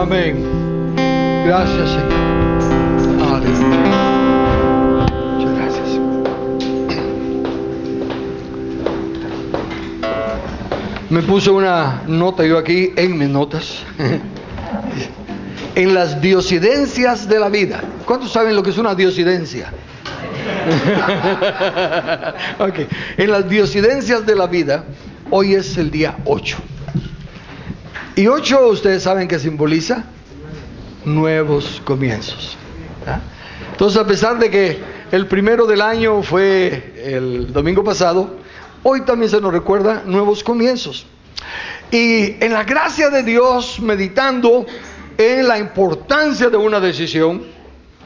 Amén. Gracias, Señor. Aleluya. Muchas gracias. Me puse una nota yo aquí en mis notas. En las diosidencias de la vida. ¿Cuántos saben lo que es una diosidencia? Okay. En las diosidencias de la vida, hoy es el día 8. Y 8, ustedes saben que simboliza nuevos comienzos. ¿Ah? Entonces, a pesar de que el primero del año fue el domingo pasado, hoy también se nos recuerda nuevos comienzos. Y en la gracia de Dios, meditando en la importancia de una decisión,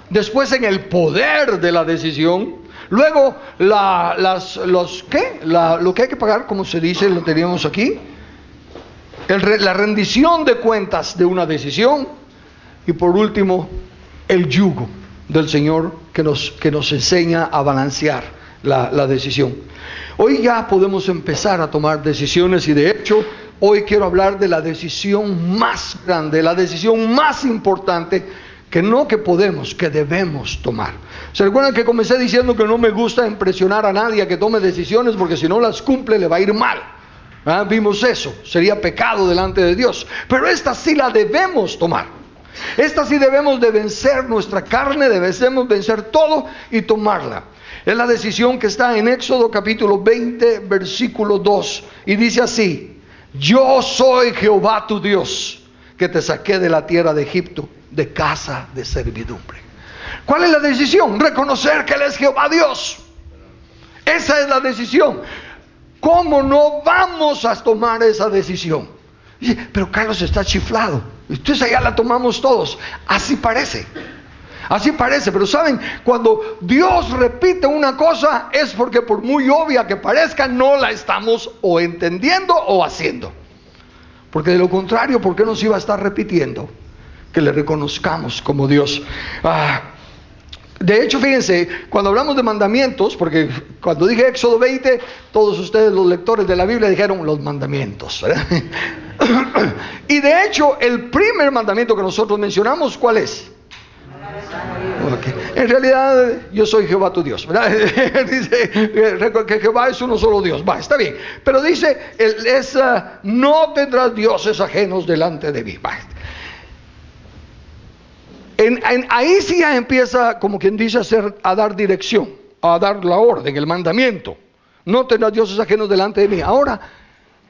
después en el poder de la decisión, luego lo que hay que pagar, como se dice, lo teníamos aquí, la rendición de cuentas de una decisión, y por último el yugo del Señor que nos enseña a balancear la decisión. Hoy ya podemos empezar a tomar decisiones, y de hecho hoy quiero hablar de la decisión más grande, la decisión más importante que podemos, que debemos tomar. ¿Se recuerdan que comencé diciendo que no me gusta impresionar a nadie a que tome decisiones, porque si no las cumple le va a ir mal? Vimos eso, sería pecado delante de Dios. Pero esta sí la debemos tomar. Esta sí debemos de vencer nuestra carne, debemos vencer todo y tomarla. Es la decisión que está en Éxodo capítulo 20, versículo 2, y dice así: yo soy Jehová tu Dios, que te saqué de la tierra de Egipto, de casa de servidumbre. ¿Cuál es la decisión? Reconocer que Él es Jehová Dios. Esa es la decisión. ¿Cómo no vamos a tomar esa decisión? Dice, pero Carlos está chiflado. Entonces allá la tomamos todos. Así parece, pero saben, cuando Dios repite una cosa es porque, por muy obvia que parezca, no la estamos o entendiendo o haciendo. Porque de lo contrario, ¿por qué nos iba a estar repitiendo que le reconozcamos como Dios? De hecho, fíjense, cuando hablamos de mandamientos, porque cuando dije Éxodo 20, todos ustedes, los lectores de la Biblia, dijeron los mandamientos, ¿verdad? Y de hecho, el primer mandamiento que nosotros mencionamos, ¿cuál es? Okay. En realidad, yo soy Jehová tu Dios, ¿verdad? Dice que Jehová es uno solo Dios. Va, está bien. Pero dice, no tendrás dioses ajenos delante de mí. Va. Ahí sí ya empieza, como quien dice, a dar dirección, a dar la orden, el mandamiento. No tendrás dioses ajenos delante de mí. Ahora,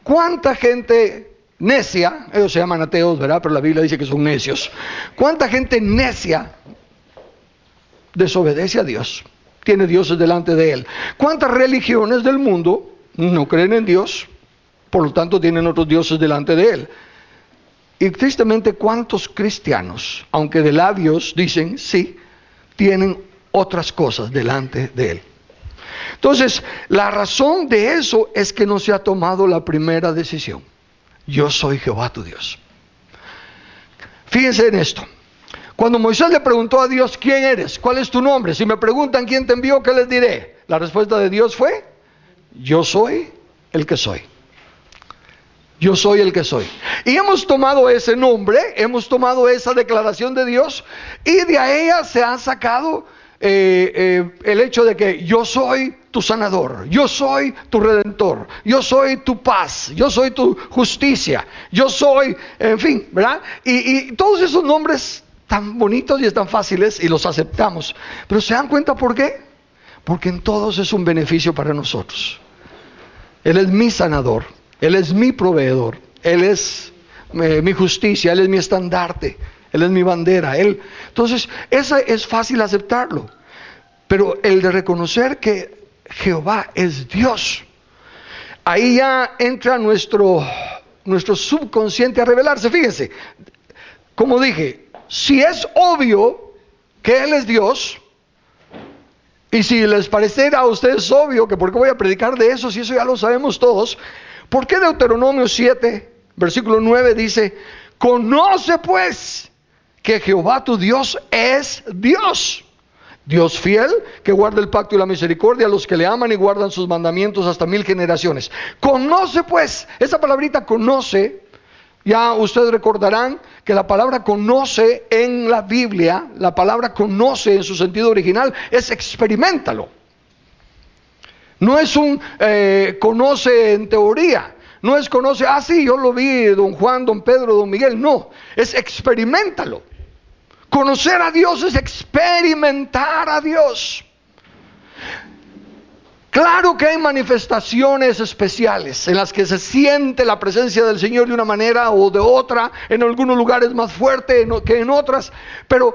¿cuánta gente necia? Ellos se llaman ateos, ¿verdad? Pero la Biblia dice que son necios. ¿Cuánta gente necia desobedece a Dios? Tiene dioses delante de Él. ¿Cuántas religiones del mundo no creen en Dios? Por lo tanto, tienen otros dioses delante de Él. Y tristemente, ¿cuántos cristianos, aunque de labios dicen sí, tienen otras cosas delante de Él? Entonces, la razón de eso es que no se ha tomado la primera decisión. Yo soy Jehová tu Dios. Fíjense en esto. Cuando Moisés le preguntó a Dios, ¿quién eres? ¿Cuál es tu nombre? Si me preguntan quién te envió, ¿qué les diré? La respuesta de Dios fue: yo soy el que soy. Yo soy el que soy. Y hemos tomado ese nombre, hemos tomado esa declaración de Dios, y de ella se ha sacado el hecho de que yo soy tu sanador, yo soy tu redentor, yo soy tu paz, yo soy tu justicia, yo soy, en fin, ¿verdad? Y todos esos nombres tan bonitos y están fáciles, y los aceptamos. Pero ¿se dan cuenta por qué? Porque en todos es un beneficio para nosotros. Él es mi sanador, Él es mi proveedor, Él es mi justicia, Él es mi estandarte, Él es mi bandera. Entonces, esa es fácil aceptarlo. Pero el de reconocer que Jehová es Dios, ahí ya entra nuestro subconsciente a revelarse. Fíjense, como dije, si es obvio que Él es Dios, y si les pareciera a ustedes obvio que por qué voy a predicar de eso, si eso ya lo sabemos todos, ¿por qué Deuteronomio 7, versículo 9 dice: conoce pues que Jehová tu Dios es Dios, Dios fiel, que guarda el pacto y la misericordia a los que le aman y guardan sus mandamientos hasta 1000 generaciones? Conoce pues, esa palabrita conoce, ya ustedes recordarán que la palabra conoce en la Biblia, la palabra conoce en su sentido original, es experiméntalo. No es un conoce en teoría. No es conoce, sí, yo lo vi, don Juan, don Pedro, don Miguel. No, es experiméntalo. Conocer a Dios es experimentar a Dios. Claro que hay manifestaciones especiales en las que se siente la presencia del Señor de una manera o de otra, en algunos lugares más fuerte que en otras, pero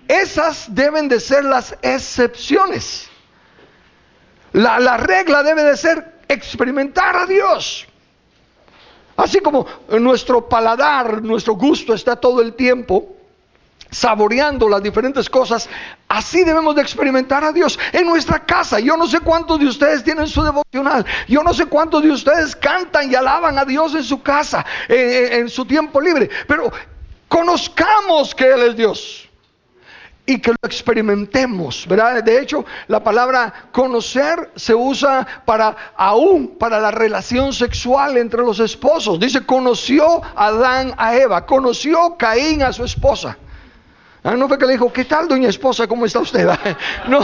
esas deben de ser las excepciones. La regla debe de ser experimentar a Dios. Así como nuestro paladar, nuestro gusto está todo el tiempo saboreando las diferentes cosas, así debemos de experimentar a Dios en nuestra casa. Yo no sé cuántos de ustedes tienen su devocional, yo no sé cuántos de ustedes cantan y alaban a Dios en su casa, en su tiempo libre, pero conozcamos que Él es Dios y que lo experimentemos, ¿verdad? De hecho, la palabra conocer se usa aún para la relación sexual entre los esposos. Dice, conoció Adán a Eva, conoció Caín a su esposa. No fue que le dijo, ¿qué tal, doña esposa? ¿Cómo está usted? No,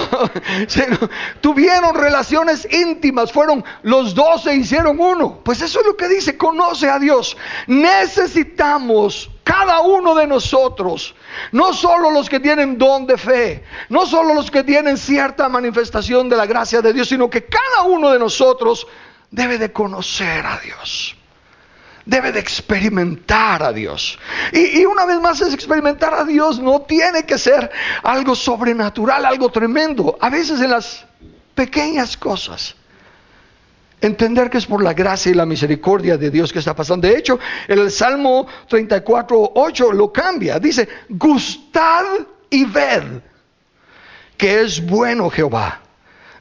tuvieron relaciones íntimas, los dos se hicieron uno. Pues eso es lo que dice, conoce a Dios. Necesitamos, cada uno de nosotros, no solo los que tienen don de fe, no solo los que tienen cierta manifestación de la gracia de Dios, sino que cada uno de nosotros debe de conocer a Dios. Debe de experimentar a Dios. Y una vez más, es experimentar a Dios. No tiene que ser algo sobrenatural, algo tremendo. A veces en las pequeñas cosas, entender que es por la gracia y la misericordia de Dios que está pasando. De hecho, el Salmo 34:8 lo cambia. Dice, gustad y ved que es bueno Jehová.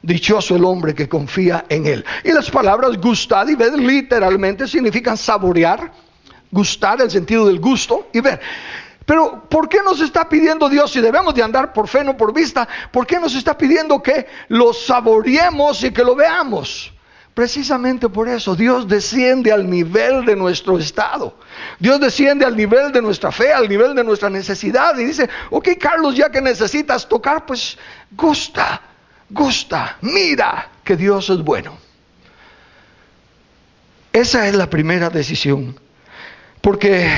Dichoso el hombre que confía en Él. Y las palabras gustad y ver literalmente significan saborear. Gustar, el sentido del gusto, y ver. Pero ¿por qué nos está pidiendo Dios, si debemos de andar por fe, no por vista? ¿Por qué nos está pidiendo que lo saboreemos y que lo veamos? Precisamente por eso Dios desciende al nivel de nuestro estado. Dios desciende al nivel de nuestra fe, al nivel de nuestra necesidad, y dice, ok, Carlos, ya que necesitas tocar, pues gusta, mira que Dios es bueno. Esa es la primera decisión. Porque,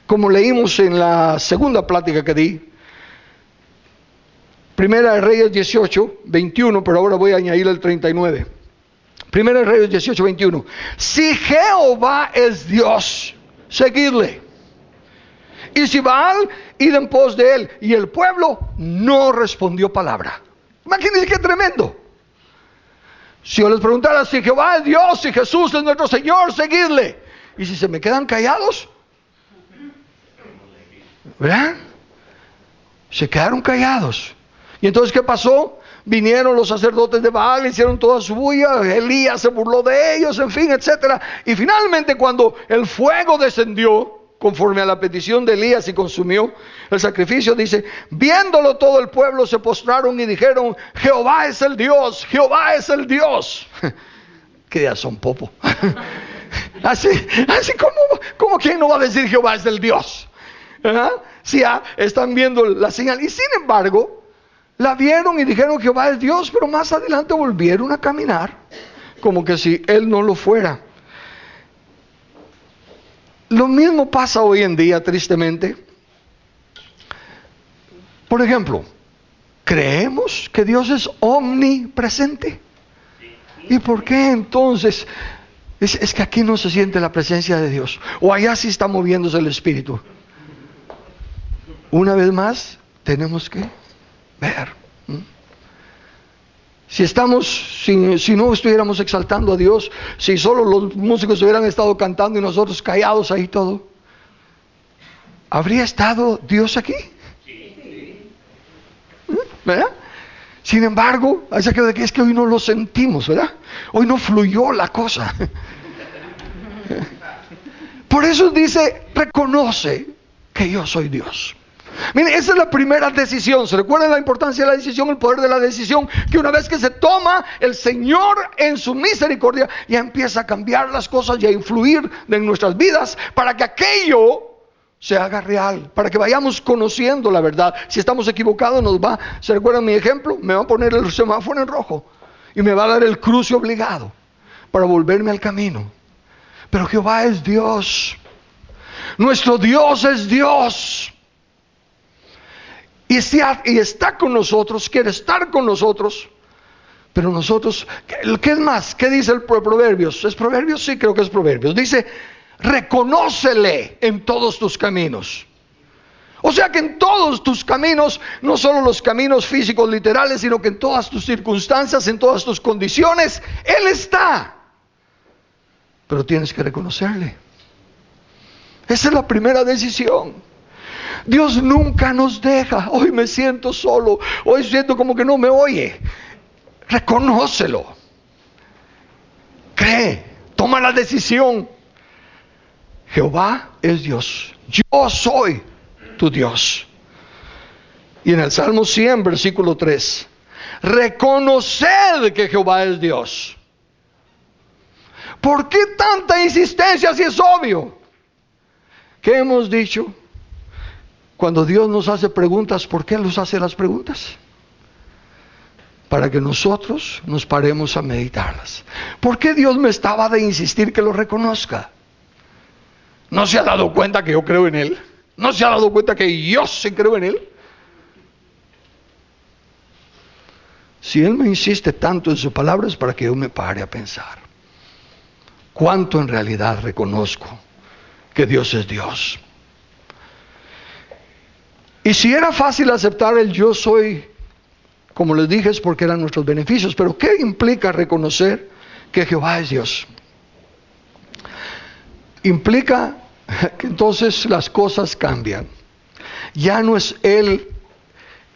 como leímos en la segunda plática que di, Primera de Reyes 18:21, pero ahora voy a añadir el 39. Primera de Reyes 18:21. Si Jehová es Dios, seguidle. Y si Baal, id en pos de él. Y el pueblo no respondió palabra. Imagínense qué tremendo. Si yo les preguntara si Jehová es Dios, si Jesús es nuestro Señor, seguidle. Y si se me quedan callados, ¿verdad? Se quedaron callados. Y entonces, ¿qué pasó? Vinieron los sacerdotes de Baal, hicieron toda su bulla, Elías se burló de ellos, en fin, etcétera. Y finalmente, cuando el fuego descendió, conforme a la petición de Elías, y consumió el sacrificio, dice, viéndolo todo el pueblo se postraron y dijeron, Jehová es el Dios, Jehová es el Dios. Que ya son popo. Así como ¿quién no va a decir Jehová es el Dios? Si ya están viendo la señal. Y sin embargo, la vieron y dijeron Jehová es Dios, pero más adelante volvieron a caminar como que si Él no lo fuera. Lo mismo pasa hoy en día, tristemente. Por ejemplo, ¿creemos que Dios es omnipresente? ¿Y por qué entonces? Es que aquí no se siente la presencia de Dios, o allá sí está moviéndose el Espíritu. Una vez más, tenemos que ver. Si no estuviéramos exaltando a Dios, si solo los músicos hubieran estado cantando y nosotros callados ahí todo, ¿habría estado Dios aquí? ¿Verdad? Sin embargo, es que hoy no lo sentimos, ¿verdad? Hoy no fluyó la cosa. Por eso dice, reconoce que yo soy Dios. Miren, esa es la primera decisión. ¿Se recuerdan la importancia de la decisión, el poder de la decisión? Que una vez que se toma, el Señor en su misericordia ya empieza a cambiar las cosas y a influir en nuestras vidas para que aquello se haga real, para que vayamos conociendo la verdad. Si estamos equivocados, ¿se recuerdan mi ejemplo? Me va a poner el semáforo en rojo y me va a dar el cruce obligado para volverme al camino. Pero Jehová es Dios. Nuestro Dios es Dios. Y está con nosotros, quiere estar con nosotros. Pero nosotros, ¿qué es más? ¿Qué dice el Proverbios? ¿Es Proverbios? Sí, creo que es Proverbios. Dice, reconócele en todos tus caminos. O sea que en todos tus caminos, no solo los caminos físicos literales, sino que en todas tus circunstancias, en todas tus condiciones, Él está. Pero tienes que reconocerle. Esa es la primera decisión. Dios nunca nos deja. Hoy me siento solo, hoy siento como que no me oye. Reconócelo. Cree, toma la decisión. Jehová es Dios. Yo soy tu Dios. Y en el Salmo 100, versículo 3. Reconoced que Jehová es Dios. ¿Por qué tanta insistencia si es obvio? ¿Qué hemos dicho? Cuando Dios nos hace preguntas, ¿por qué nos hace las preguntas? Para que nosotros nos paremos a meditarlas. ¿Por qué Dios me estaba de insistir que lo reconozca? ¿No se ha dado cuenta que yo creo en Él? ¿No se ha dado cuenta que yo sí creo en Él? Si Él me insiste tanto en su palabra es para que yo me pare a pensar. ¿Cuánto en realidad reconozco que Dios es Dios? Y si era fácil aceptar el yo soy, como les dije, es porque eran nuestros beneficios. Pero ¿qué implica reconocer que Jehová es Dios? Implica que entonces las cosas cambian. Ya no es Él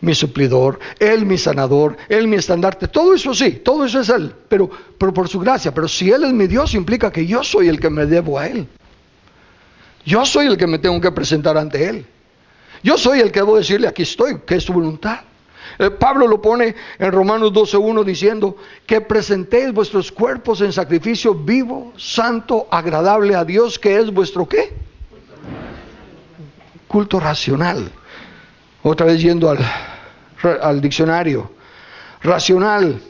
mi suplidor, Él mi sanador, Él mi estandarte. Todo eso sí, todo eso es Él, pero por su gracia. Pero si Él es mi Dios, implica que yo soy el que me debo a Él. Yo soy el que me tengo que presentar ante Él. Yo soy el que debo decirle, aquí estoy, que es tu voluntad. Pablo lo pone en Romanos 12:1 diciendo que presentéis vuestros cuerpos en sacrificio vivo, santo, agradable a Dios, que es vuestro ¿qué? Culto racional. Otra vez yendo al diccionario. Racional.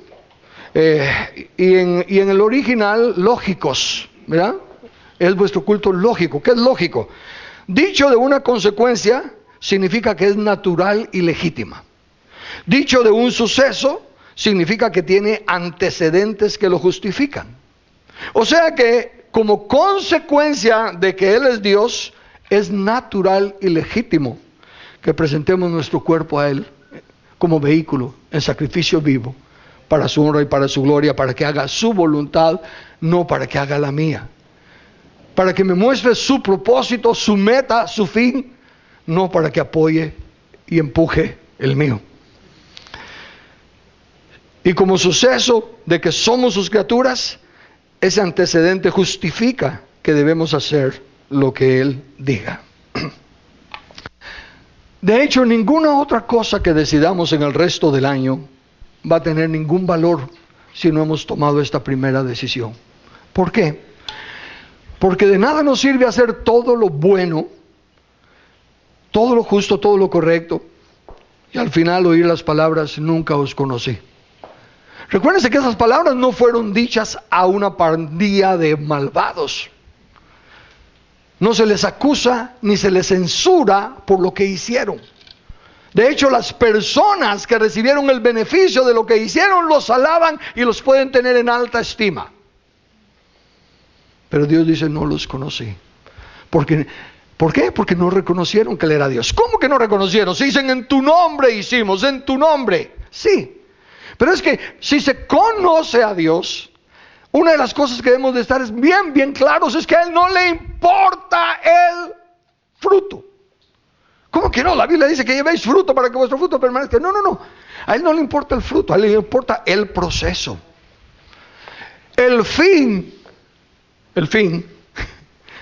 Y en el original, lógicos, ¿verdad? Es vuestro culto lógico. ¿Qué es lógico? Dicho de una consecuencia, significa que es natural y legítima. Dicho de un suceso, significa que tiene antecedentes que lo justifican. O sea que, como consecuencia de que Él es Dios, es natural y legítimo que presentemos nuestro cuerpo a Él como vehículo en sacrificio vivo, para su honra y para su gloria, para que haga su voluntad, no para que haga la mía. Para que me muestre su propósito, su meta, su fin, no para que apoye y empuje el mío. Y como suceso de que somos sus criaturas, ese antecedente justifica que debemos hacer lo que Él diga. De hecho, ninguna otra cosa que decidamos en el resto del año va a tener ningún valor si no hemos tomado esta primera decisión. ¿Por qué? Porque de nada nos sirve hacer todo lo bueno, todo lo justo, todo lo correcto, y al final oír las palabras, nunca os conocí. Recuérdense que esas palabras no fueron dichas a una pandilla de malvados. No se les acusa ni se les censura por lo que hicieron. De hecho, las personas que recibieron el beneficio de lo que hicieron los alaban y los pueden tener en alta estima. Pero Dios dice, no los conocí. ¿Por qué? Porque no reconocieron que Él era Dios. ¿Cómo que no reconocieron? Se dicen, en tu nombre hicimos, en tu nombre. Sí, pero es que si se conoce a Dios, una de las cosas que debemos de estar bien claros es que a Él no le importa el fruto. ¿Cómo que no? La Biblia dice que llevéis fruto para que vuestro fruto permanezca. No. A Él no le importa el fruto, a Él le importa el proceso. El fin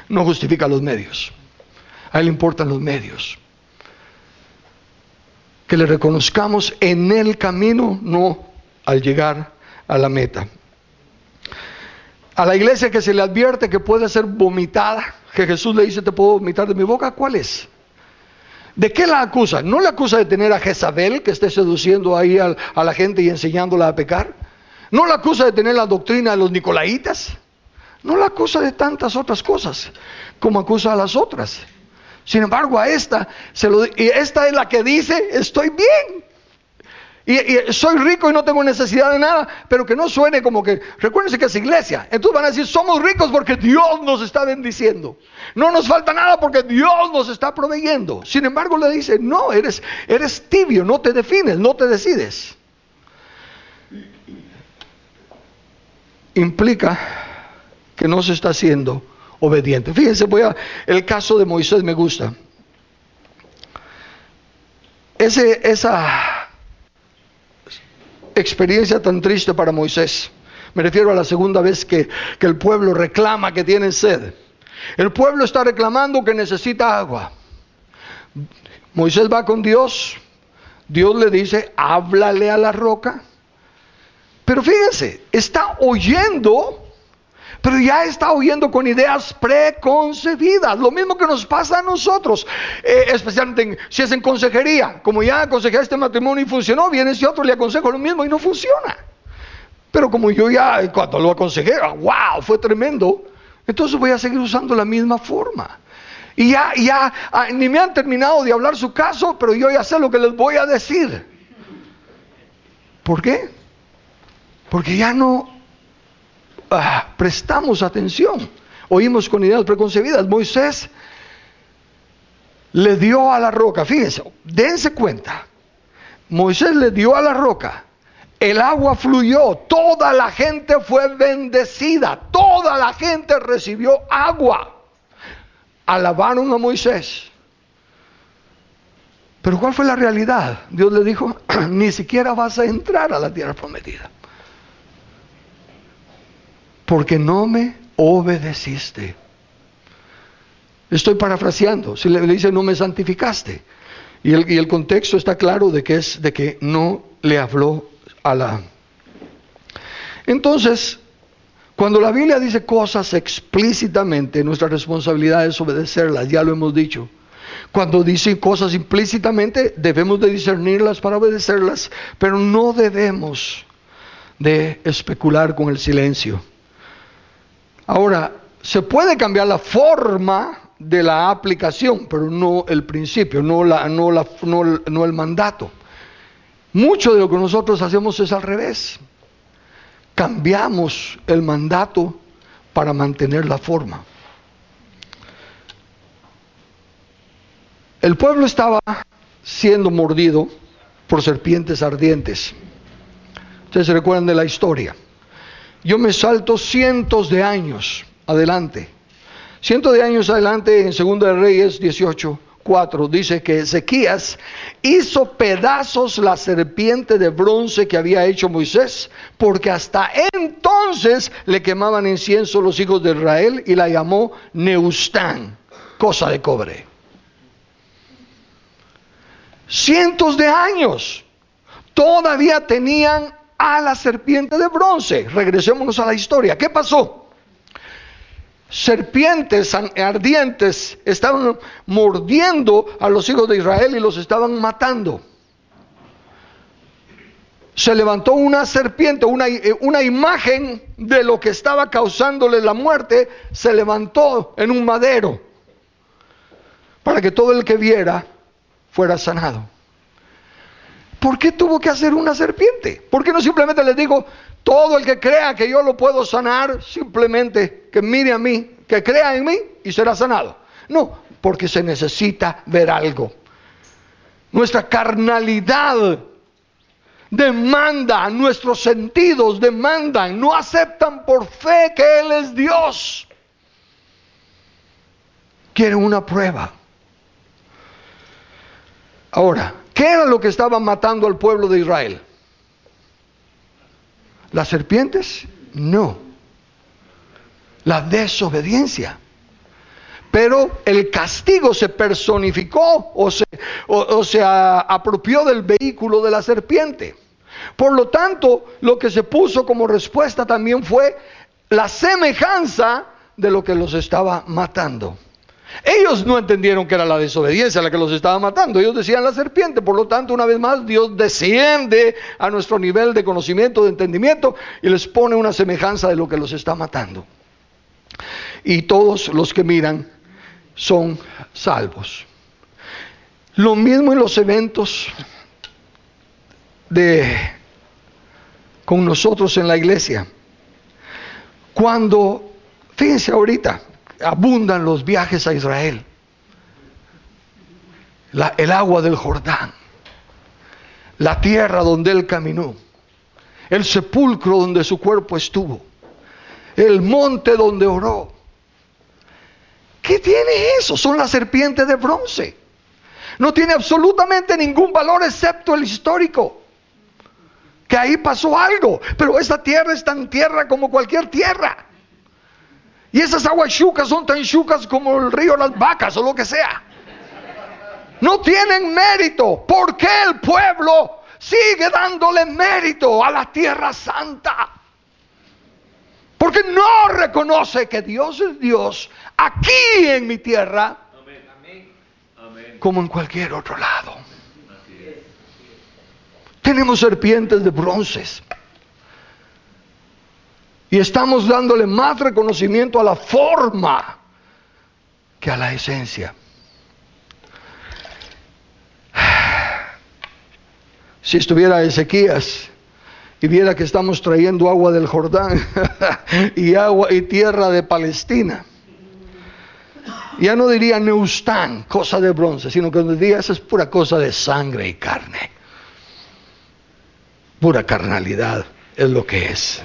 no justifica los medios. A Él le importan los medios. que le reconozcamos en el camino, no al llegar a la meta. A la iglesia que se le advierte que puede ser vomitada, que Jesús le dice, te puedo vomitar de mi boca, ¿cuál es? ¿De qué la acusa? No la acusa de tener a Jezabel, que esté seduciendo ahí a la gente y enseñándola a pecar. No la acusa de tener la doctrina de los nicolaitas. No la acusa de tantas otras cosas como acusa a las otras. Sin embargo, a esta, y esta es la que dice, estoy bien. Y soy rico y no tengo necesidad de nada, pero que no suene como que, recuérdense que es iglesia. Entonces van a decir, somos ricos porque Dios nos está bendiciendo. No nos falta nada porque Dios nos está proveyendo. Sin embargo, le dice, no, eres tibio, no te defines, no te decides. Implica que no se está siendo obediente. Fíjense, el caso de Moisés me gusta. Esa experiencia tan triste para Moisés. Me refiero a la segunda vez que el pueblo reclama que tiene sed. El pueblo está reclamando que necesita agua. Moisés va con Dios. Dios le dice, háblale a la roca. Pero fíjense, está oyendo, pero ya está oyendo con ideas preconcebidas. Lo mismo que nos pasa a nosotros, especialmente si es en consejería. Como ya aconsejé este matrimonio y funcionó, viene ese otro, le aconsejo lo mismo y no funciona. Pero como yo ya, cuando lo aconsejé, wow, fue tremendo, entonces voy a seguir usando la misma forma. Y ya ni me han terminado de hablar su caso, pero yo ya sé lo que les voy a decir. ¿Por qué? Porque ya no prestamos atención, oímos con ideas preconcebidas. Moisés le dio a la roca, fíjense, dense cuenta, Moisés le dio a la roca, el agua fluyó, toda la gente fue bendecida, toda la gente recibió agua, alabaron a Moisés. Pero ¿cuál fue la realidad? Dios le dijo, ni siquiera vas a entrar a la tierra prometida, porque no me obedeciste. Estoy parafraseando. Si le dice, no me santificaste. Y el contexto está claro de que no le habló a la... Entonces, cuando la Biblia dice cosas explícitamente, nuestra responsabilidad es obedecerlas, ya lo hemos dicho. Cuando dice cosas implícitamente, debemos de discernirlas para obedecerlas, pero no debemos de especular con el silencio. Ahora, se puede cambiar la forma de la aplicación, pero no el principio, no el mandato. Mucho de lo que nosotros hacemos es al revés. Cambiamos el mandato para mantener la forma. El pueblo estaba siendo mordido por serpientes ardientes. Ustedes se recuerdan de la historia. Yo me salto cientos de años adelante. Cientos de años adelante, en 2 de Reyes 18:4, dice que Ezequías hizo pedazos la serpiente de bronce que había hecho Moisés, porque hasta entonces le quemaban incienso los hijos de Israel, y la llamó Neustán, cosa de cobre. Cientos de años todavía tenían a la serpiente de bronce. Regresémonos a la historia. ¿Qué pasó? Serpientes ardientes estaban mordiendo a los hijos de Israel y los estaban matando. Se levantó una serpiente, una imagen de lo que estaba causándole la muerte, se levantó en un madero para que todo el que viera fuera sanado. ¿Por qué tuvo que hacer una serpiente? ¿Por qué no simplemente les digo, todo el que crea que yo lo puedo sanar, simplemente que mire a mí, que crea en mí y será sanado? No, porque se necesita ver algo. Nuestra carnalidad demanda, nuestros sentidos demandan, no aceptan por fe que Él es Dios. Quieren una prueba. Ahora, ¿qué era lo que estaba matando al pueblo de Israel? ¿Las serpientes? No. La desobediencia. pero el castigo se personificó o se apropió del vehículo de la serpiente. Por lo tanto, lo que se puso como respuesta también fue la semejanza de lo que los estaba matando. Ellos no entendieron que era la desobediencia la que los estaba matando. Ellos decían la serpiente. Por lo tanto, una vez más, Dios desciende a nuestro nivel de conocimiento, de entendimiento, y les pone una semejanza de lo que los está matando. Y todos los que miran son salvos. Lo mismo en los eventos con nosotros en la iglesia. Cuando, fíjense ahorita, abundan los viajes a Israel, el agua del Jordán, la tierra donde él caminó, el sepulcro donde su cuerpo estuvo, el monte donde oró. ¿Qué tiene eso? Son las serpientes de bronce. No tiene absolutamente ningún valor excepto el histórico, que ahí pasó algo, pero esa tierra es tan tierra como cualquier tierra. Y esas aguas chucas son tan chucas como el río Las Vacas o lo que sea. No tienen mérito. ¿Por qué el pueblo sigue dándole mérito a la tierra santa? Porque no reconoce que Dios es Dios aquí en mi tierra, como en cualquier otro lado. Tenemos serpientes de bronces. Y estamos dándole más reconocimiento a la forma que a la esencia. Si estuviera Ezequías y viera que estamos trayendo agua del Jordán y agua y tierra de Palestina, ya no diría Neustán, cosa de bronce, sino que diría esa es pura cosa de sangre y carne. Pura carnalidad es lo que es.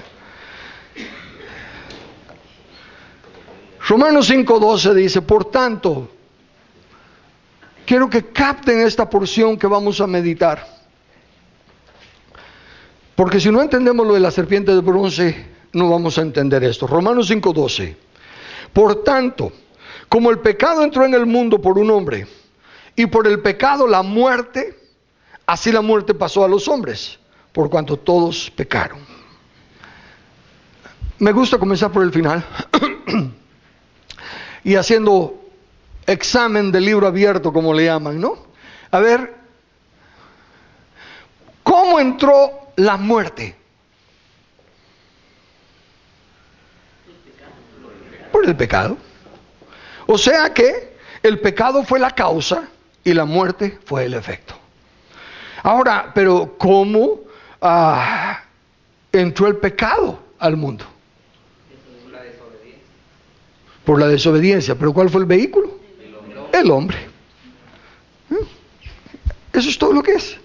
Romanos 5:12 dice, por tanto, quiero que capten esta porción que vamos a meditar. Porque si no entendemos lo de la serpiente de bronce, no vamos a entender esto. Romanos 5:12. Por tanto, como el pecado entró en el mundo por un hombre, y por el pecado la muerte, así la muerte pasó a los hombres, por cuanto todos pecaron. Me gusta comenzar por el final. Y haciendo examen del libro abierto, como le llaman, ¿no? A ver, ¿cómo entró la muerte? Por el pecado. O sea que el pecado fue la causa y la muerte fue el efecto. Ahora, pero ¿cómo entró el pecado al mundo? Por la desobediencia. ¿Pero cuál fue el vehículo? El hombre. Eso es todo lo que es.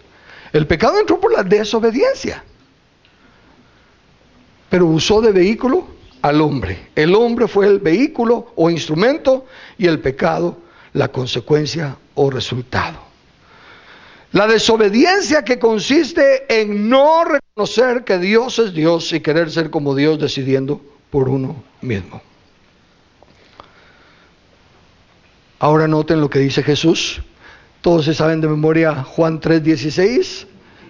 El pecado entró por la desobediencia, pero usó de vehículo al hombre. El hombre fue el vehículo o instrumento y el pecado la consecuencia o resultado. La desobediencia que consiste en no reconocer que Dios es Dios y querer ser como Dios decidiendo por uno mismo. Ahora noten lo que dice Jesús. Todos se saben de memoria Juan 3:16.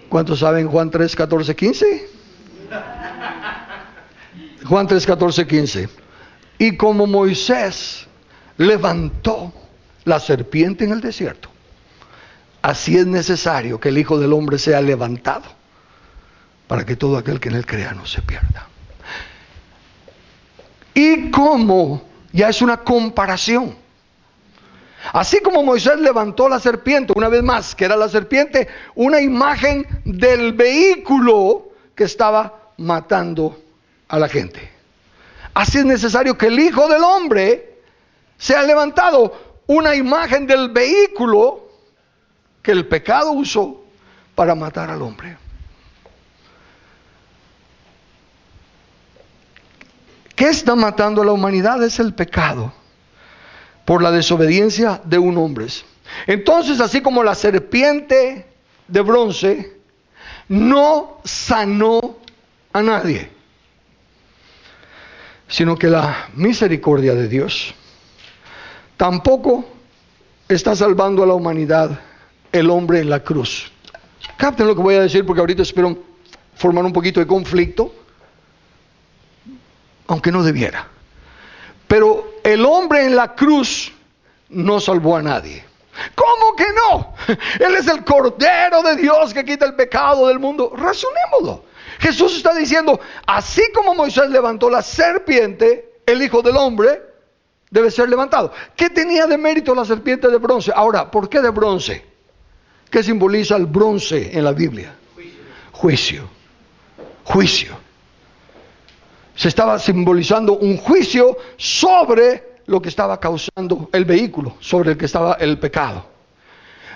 ¿Cuántos saben Juan 3:14-15? Juan 3:14-15. Y como Moisés levantó la serpiente en el desierto, así es necesario que el Hijo del Hombre sea levantado, para que todo aquel que en él crea no se pierda. Y como, ya es una comparación. Así como Moisés levantó la serpiente, una vez más, que era la serpiente, una imagen del vehículo que estaba matando a la gente. Así es necesario que el Hijo del Hombre sea levantado, una imagen del vehículo que el pecado usó para matar al hombre. ¿Qué está matando a la humanidad? Es el pecado, por la desobediencia de un hombre. Entonces, así como la serpiente de bronce no sanó a nadie, sino que la misericordia de Dios tampoco está salvando a la humanidad el hombre en la cruz. Capten lo que voy a decir, porque ahorita espero formar un poquito de conflicto, aunque no debiera. Pero el hombre en la cruz no salvó a nadie. ¿Cómo que no? Él es el Cordero de Dios que quita el pecado del mundo. Razonémoslo. Jesús está diciendo, así como Moisés levantó la serpiente, el Hijo del Hombre debe ser levantado. ¿Qué tenía de mérito la serpiente de bronce? Ahora, ¿por qué de bronce? ¿Qué simboliza el bronce en la Biblia? Juicio. Juicio. Se estaba simbolizando un juicio sobre lo que estaba causando el vehículo, sobre el que estaba el pecado.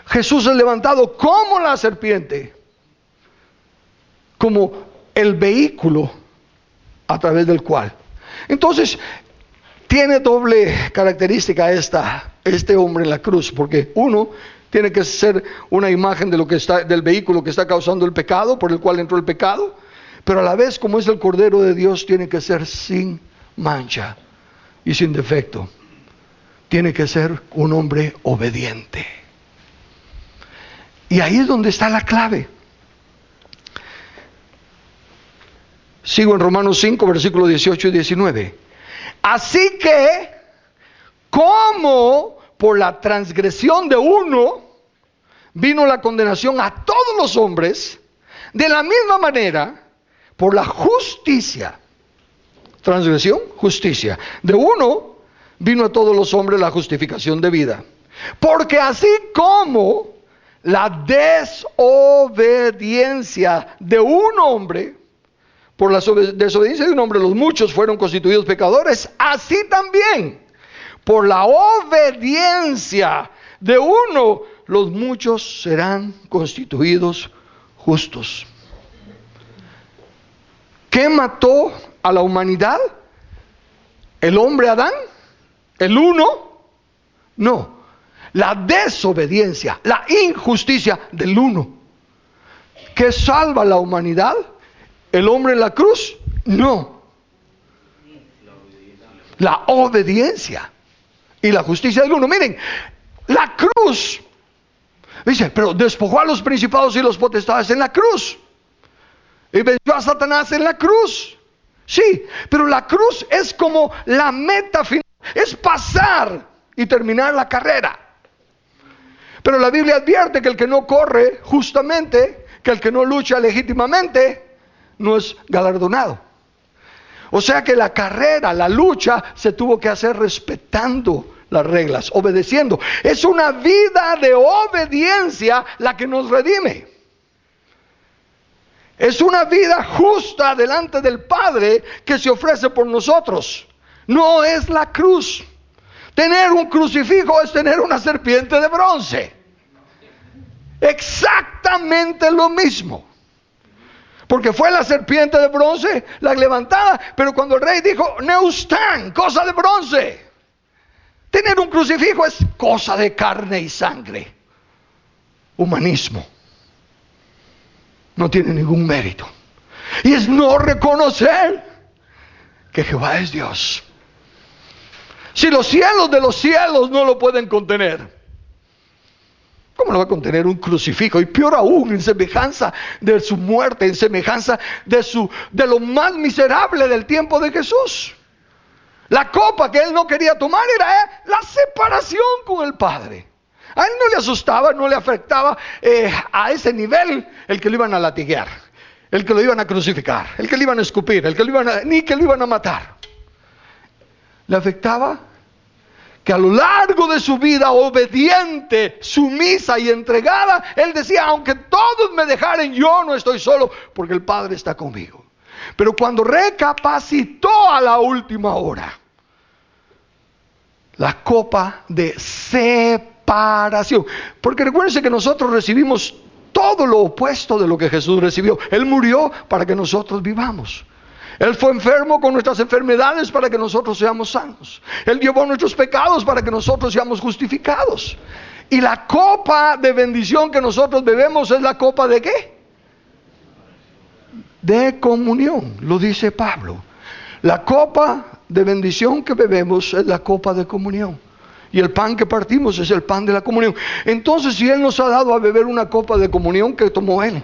Jesús es levantado como la serpiente, como el vehículo a través del cual. Entonces, tiene doble característica este hombre en la cruz, porque uno tiene que ser una imagen de lo que está, del vehículo que está causando el pecado, por el cual entró el pecado, pero a la vez, como es el Cordero de Dios, tiene que ser sin mancha y sin defecto. Tiene que ser un hombre obediente. Y ahí es donde está la clave. Sigo en Romanos 5, versículos 18 y 19. Así que, como por la transgresión de uno vino la condenación a todos los hombres, de la misma manera, por la justicia, transgresión, justicia, de uno vino a todos los hombres la justificación de vida. Porque así como la desobediencia de un hombre, por la desobediencia de un hombre los muchos fueron constituidos pecadores, así también por la obediencia de uno los muchos serán constituidos justos. ¿Qué mató a la humanidad? ¿El hombre Adán? ¿El uno? No. La desobediencia, la injusticia del uno. ¿Qué salva a la humanidad? ¿El hombre en la cruz? No. La obediencia y la justicia del uno. Miren, la cruz, dice, pero despojó a los principados y los potestades en la cruz. Y venció a Satanás en la cruz. Sí, pero la cruz es como la meta final. Es pasar y terminar la carrera. Pero la Biblia advierte que el que no corre justamente, que el que no lucha legítimamente, no es galardonado. O sea que la carrera, la lucha, se tuvo que hacer respetando las reglas, obedeciendo. Es una vida de obediencia la que nos redime. Es una vida justa delante del Padre que se ofrece por nosotros. No es la cruz. Tener un crucifijo es tener una serpiente de bronce. Exactamente lo mismo. Porque fue la serpiente de bronce la levantada, pero cuando el rey dijo, Neustán, cosa de bronce. Tener un crucifijo es cosa de carne y sangre. Humanismo. No tiene ningún mérito. Y es no reconocer que Jehová es Dios. Si los cielos de los cielos no lo pueden contener, ¿cómo lo va a contener un crucifijo? Y peor aún, en semejanza de su muerte, en semejanza de lo más miserable del tiempo de Jesús. La copa que él no quería tomar era la separación con el Padre. A él no le asustaba, no le afectaba a ese nivel el que lo iban a latiguear, el que lo iban a crucificar, el que lo iban a escupir, ni que lo iban a matar. Le afectaba que a lo largo de su vida obediente, sumisa y entregada, él decía, aunque todos me dejaren, yo no estoy solo, porque el Padre está conmigo. Pero cuando recapacitó a la última hora, la copa de separación, porque recuérdense que nosotros recibimos todo lo opuesto de lo que Jesús recibió. Él murió para que nosotros vivamos. Él fue enfermo con nuestras enfermedades para que nosotros seamos sanos. Él llevó nuestros pecados para que nosotros seamos justificados. Y la copa de bendición que nosotros bebemos es la copa ¿de qué? De comunión, lo dice Pablo. La copa de bendición que bebemos es la copa de comunión. Y el pan que partimos es el pan de la comunión. Entonces, si Él nos ha dado a beber una copa de comunión, ¿qué tomó Él?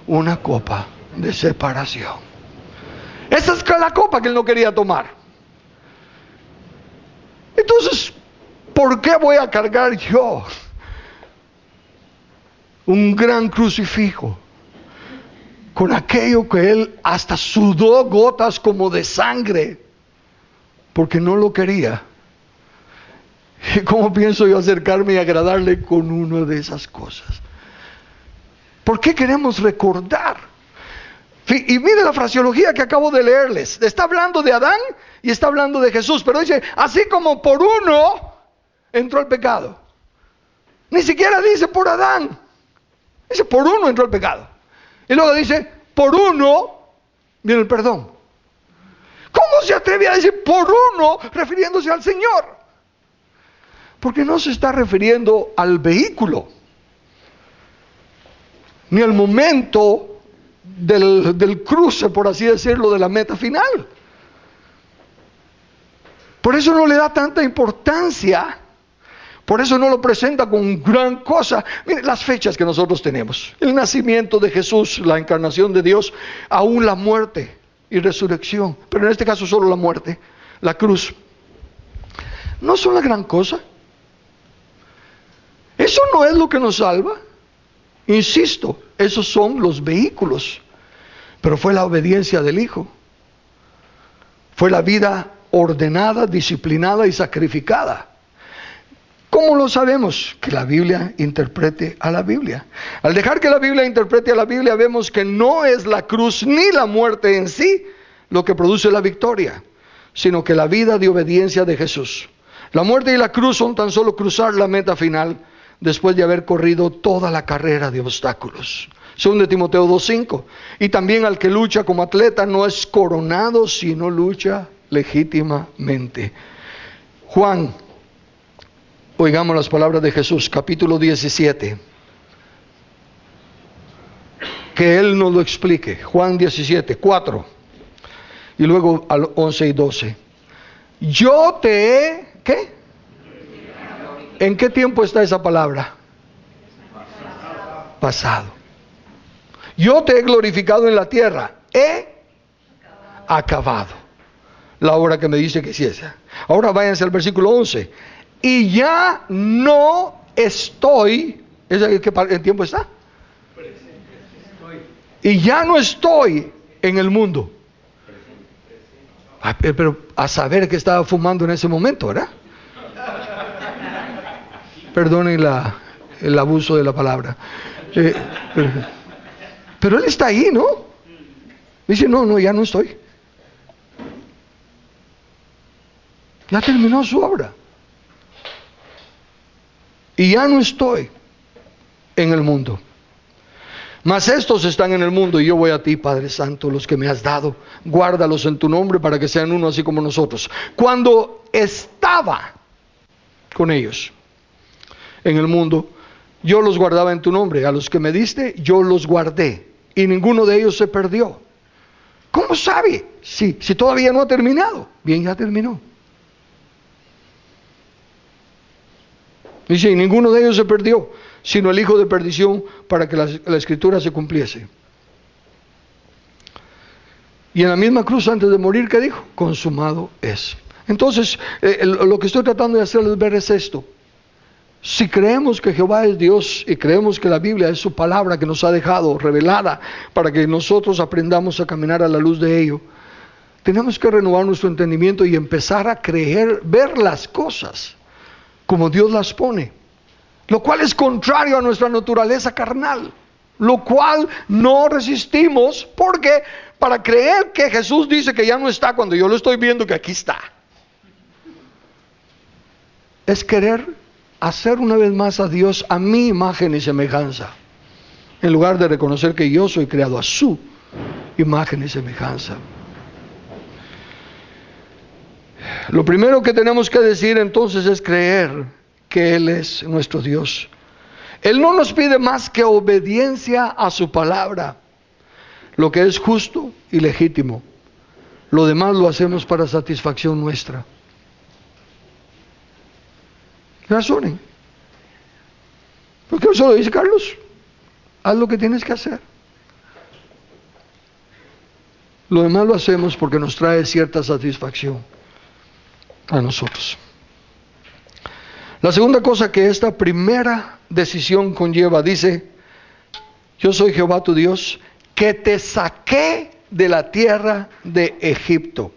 Una copa de separación. Esa es la copa que Él no quería tomar. Entonces, ¿por qué voy a cargar yo un gran crucifijo con aquello que Él hasta sudó gotas como de sangre porque no lo quería? ¿Y cómo pienso yo acercarme y agradarle con una de esas cosas? ¿Por qué queremos recordar? Y mire la fraseología que acabo de leerles. Está hablando de Adán y está hablando de Jesús. Pero dice, así como por uno entró el pecado. Ni siquiera dice por Adán. Dice, por uno entró el pecado. Y luego dice, por uno viene el perdón. ¿Cómo se atreve a decir por uno refiriéndose al Señor? Porque no se está refiriendo al vehículo, ni al momento del cruce, por así decirlo, de la meta final. Por eso no le da tanta importancia. Por eso no lo presenta con gran cosa. Miren las fechas que nosotros tenemos. El nacimiento de Jesús, la encarnación de Dios, aún la muerte y resurrección. Pero en este caso solo la muerte, la cruz. No son la gran cosa. Eso no es lo que nos salva. Insisto, esos son los vehículos. Pero fue la obediencia del Hijo. Fue la vida ordenada, disciplinada y sacrificada. ¿Cómo lo sabemos? Que la Biblia interprete a la Biblia. Al dejar que la Biblia interprete a la Biblia, vemos que no es la cruz ni la muerte en sí lo que produce la victoria, sino que la vida de obediencia de Jesús. La muerte y la cruz son tan solo cruzar la meta final después de haber corrido toda la carrera de obstáculos. 2 Timoteo 2:5. Y también al que lucha como atleta no es coronado, sino lucha legítimamente. Juan, oigamos las palabras de Jesús, capítulo 17. Que Él nos lo explique. Juan 17, 4. Y luego al 11 y 12. Yo te he, ¿qué? ¿En qué tiempo está esa palabra? Pasado. Yo te he glorificado en la tierra. He acabado la obra que me dice que hiciese. Ahora váyanse al versículo 11. Y ya no estoy. ¿En qué tiempo está? Y ya no estoy en el mundo. Pero a saber que estaba fumando en ese momento, ¿verdad? Perdonen el abuso de la palabra. Pero Él está ahí, ¿no? Dice, no, ya no estoy. Ya terminó su obra. Y ya no estoy en el mundo. Mas estos están en el mundo y yo voy a ti, Padre Santo, los que me has dado. Guárdalos en tu nombre para que sean uno así como nosotros. Cuando estaba con ellos en el mundo, yo los guardaba en tu nombre. A los que me diste, yo los guardé. Y ninguno de ellos se perdió. ¿Cómo sabe? Si todavía no ha terminado. Bien, ya terminó. Dice, y ninguno de ellos se perdió, sino el hijo de perdición, para que la escritura se cumpliese. Y en la misma cruz, antes de morir, ¿qué dijo? Consumado es. Entonces, lo que estoy tratando de hacerles ver es esto. Si creemos que Jehová es Dios y creemos que la Biblia es su palabra que nos ha dejado revelada para que nosotros aprendamos a caminar a la luz de ello, tenemos que renovar nuestro entendimiento y empezar a creer, ver las cosas como Dios las pone, lo cual es contrario a nuestra naturaleza carnal, lo cual no resistimos, porque para creer que Jesús dice que ya no está cuando yo lo estoy viendo que aquí está, es querer hacer una vez más a Dios a mi imagen y semejanza, en lugar de reconocer que yo soy creado a su imagen y semejanza. Lo primero que tenemos que decir entonces es creer que Él es nuestro Dios. Él no nos pide más que obediencia a su palabra, lo que es justo y legítimo. Lo demás lo hacemos para satisfacción nuestra. Razonen. Porque eso lo dice Carlos. Haz lo que tienes que hacer. Lo demás lo hacemos porque nos trae cierta satisfacción a nosotros. La segunda cosa que esta primera decisión conlleva, dice: yo soy Jehová tu Dios, que te saqué de la tierra de Egipto.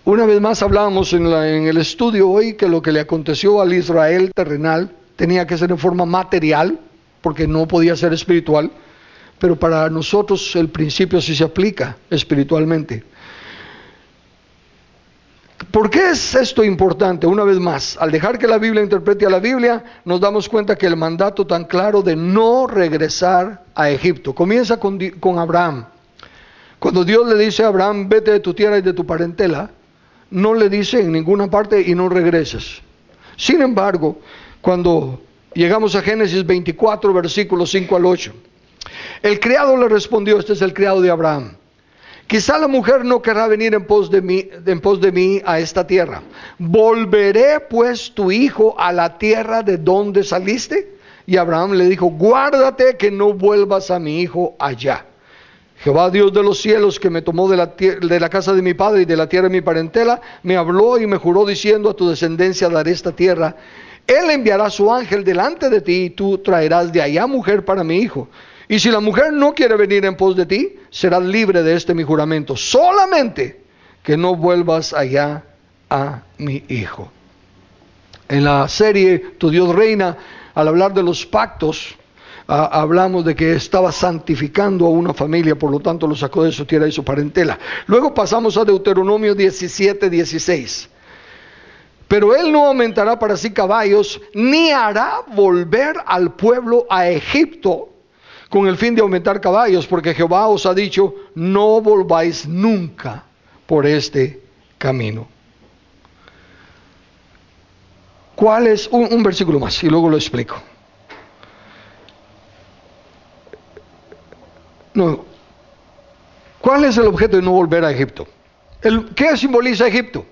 Una vez más hablábamos en el estudio hoy que lo que le aconteció al Israel terrenal tenía que ser en forma material, porque no podía ser espiritual, pero para nosotros el principio sí se aplica espiritualmente. ¿Por qué es esto importante? Una vez más, al dejar que la Biblia interprete a la Biblia, nos damos cuenta que el mandato tan claro de no regresar a Egipto comienza con Abraham. Cuando Dios le dice a Abraham: vete de tu tierra y de tu parentela, no le dice en ninguna parte: y no regreses. Sin embargo, cuando llegamos a Génesis 24, versículos 5 al 8, el criado le respondió, este es el criado de Abraham: quizá la mujer no querrá venir en pos de mí a esta tierra. ¿Volveré pues tu hijo a la tierra de donde saliste? Y Abraham le dijo: guárdate que no vuelvas a mi hijo allá. Jehová Dios de los cielos, que me tomó de la casa de mi padre y de la tierra de mi parentela, me habló y me juró diciendo: a tu descendencia daré esta tierra. Él enviará su ángel delante de ti y tú traerás de allá mujer para mi hijo. Y si la mujer no quiere venir en pos de ti, serás libre de este mi juramento. Solamente que no vuelvas allá a mi hijo. En la serie Tu Dios Reina, al hablar de los pactos, hablamos de que estaba santificando a una familia, por lo tanto lo sacó de su tierra y su parentela. Luego pasamos a Deuteronomio 17:16. Pero él no aumentará para sí caballos, ni hará volver al pueblo a Egipto con el fin de aumentar caballos, porque Jehová os ha dicho: no volváis nunca por este camino. ¿Cuál es? Un versículo más y luego lo explico. No. ¿Cuál es el objeto de no volver a Egipto? ¿Qué simboliza Egipto?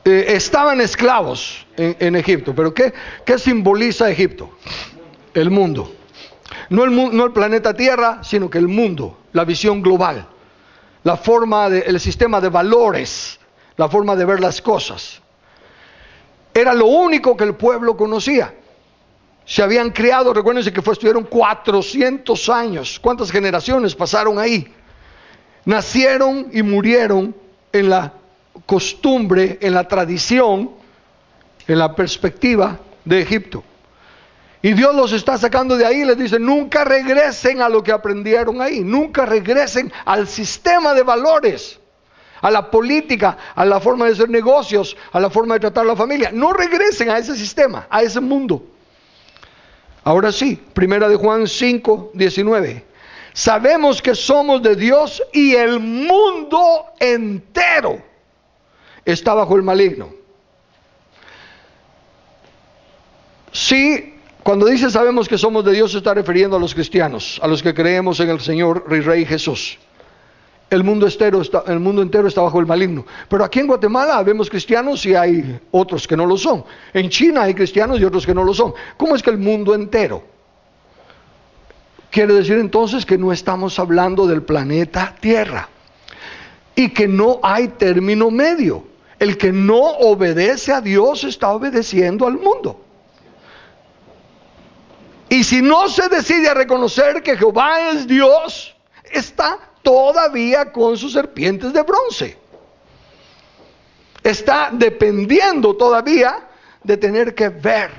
Estaban esclavos en Egipto, pero ¿qué simboliza Egipto? El mundo. No el planeta Tierra, sino que el mundo, la visión global, la forma el sistema de valores, la forma de ver las cosas. Era lo único que el pueblo conocía. Se habían criado, recuérdense que estuvieron 400 años. ¿Cuántas generaciones pasaron ahí? Nacieron y murieron en la costumbre, en la tradición, en la perspectiva de Egipto. Y Dios los está sacando de ahí y les dice: nunca regresen a lo que aprendieron ahí, nunca regresen al sistema de valores, a la política, a la forma de hacer negocios, a la forma de tratar a la familia. No regresen a ese sistema, a ese mundo. Ahora sí, primera de Juan 5:19. Sabemos que somos de Dios y el mundo entero está bajo el maligno. Sí, cuando dice sabemos que somos de Dios, se está refiriendo a los cristianos, a los que creemos en el Señor y Rey Jesús. El mundo entero está bajo el maligno. Pero aquí en Guatemala vemos cristianos y hay otros que no lo son. En China hay cristianos y otros que no lo son. ¿Cómo es que el mundo entero? Quiere decir entonces que no estamos hablando del planeta Tierra y que no hay término medio. El que no obedece a Dios está obedeciendo al mundo. Y si no se decide a reconocer que Jehová es Dios, está todavía con sus serpientes de bronce. Está dependiendo todavía de tener que ver,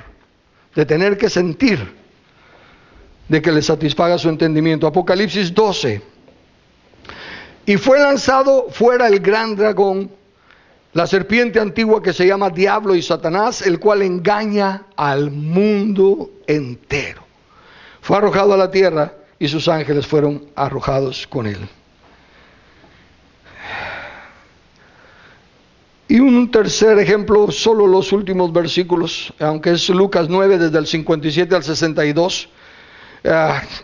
de tener que sentir, de que le satisfaga su entendimiento. Apocalipsis 12. Y fue lanzado fuera el gran dragón, la serpiente antigua que se llama Diablo y Satanás, el cual engaña al mundo entero. Fue arrojado a la tierra y sus ángeles fueron arrojados con él. Y un tercer ejemplo, solo los últimos versículos, aunque es Lucas 9, desde el 57 al 62.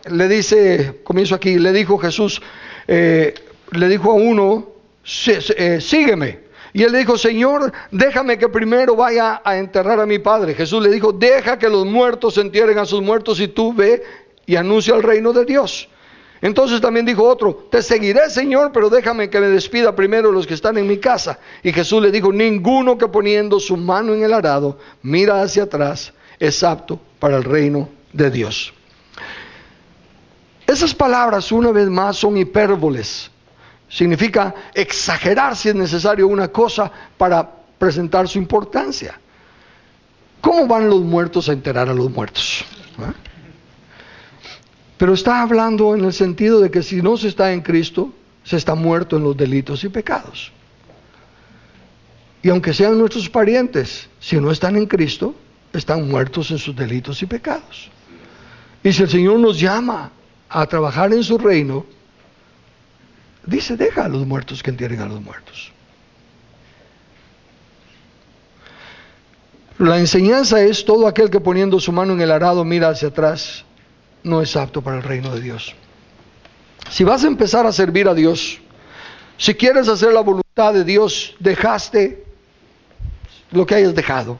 Le dice, comienzo aquí, le dijo Jesús, le dijo a uno sígueme. Y él le dijo, Señor, déjame que primero vaya a enterrar a mi padre. Jesús le dijo, deja que los muertos entierren a sus muertos y tú ve y anuncia el reino de Dios. Entonces también dijo otro, te seguiré, Señor, pero déjame que me despida primero los que están en mi casa. Y Jesús le dijo, ninguno que poniendo su mano en el arado mira hacia atrás es apto para el reino de Dios. Esas palabras, una vez más, son hipérboles. Significa exagerar si es necesario una cosa para presentar su importancia. ¿Cómo van los muertos a enterrar a los muertos? ¿Eh? Pero está hablando en el sentido de que si no se está en Cristo, se está muerto en los delitos y pecados. Y aunque sean nuestros parientes, si no están en Cristo, están muertos en sus delitos y pecados. Y si el Señor nos llama a trabajar en su reino, dice, deja a los muertos que entierren a los muertos. La enseñanza es, todo aquel que poniendo su mano en el arado mira hacia atrás, no es apto para el reino de Dios. Si vas a empezar a servir a Dios, si quieres hacer la voluntad de Dios, dejaste lo que hayas dejado.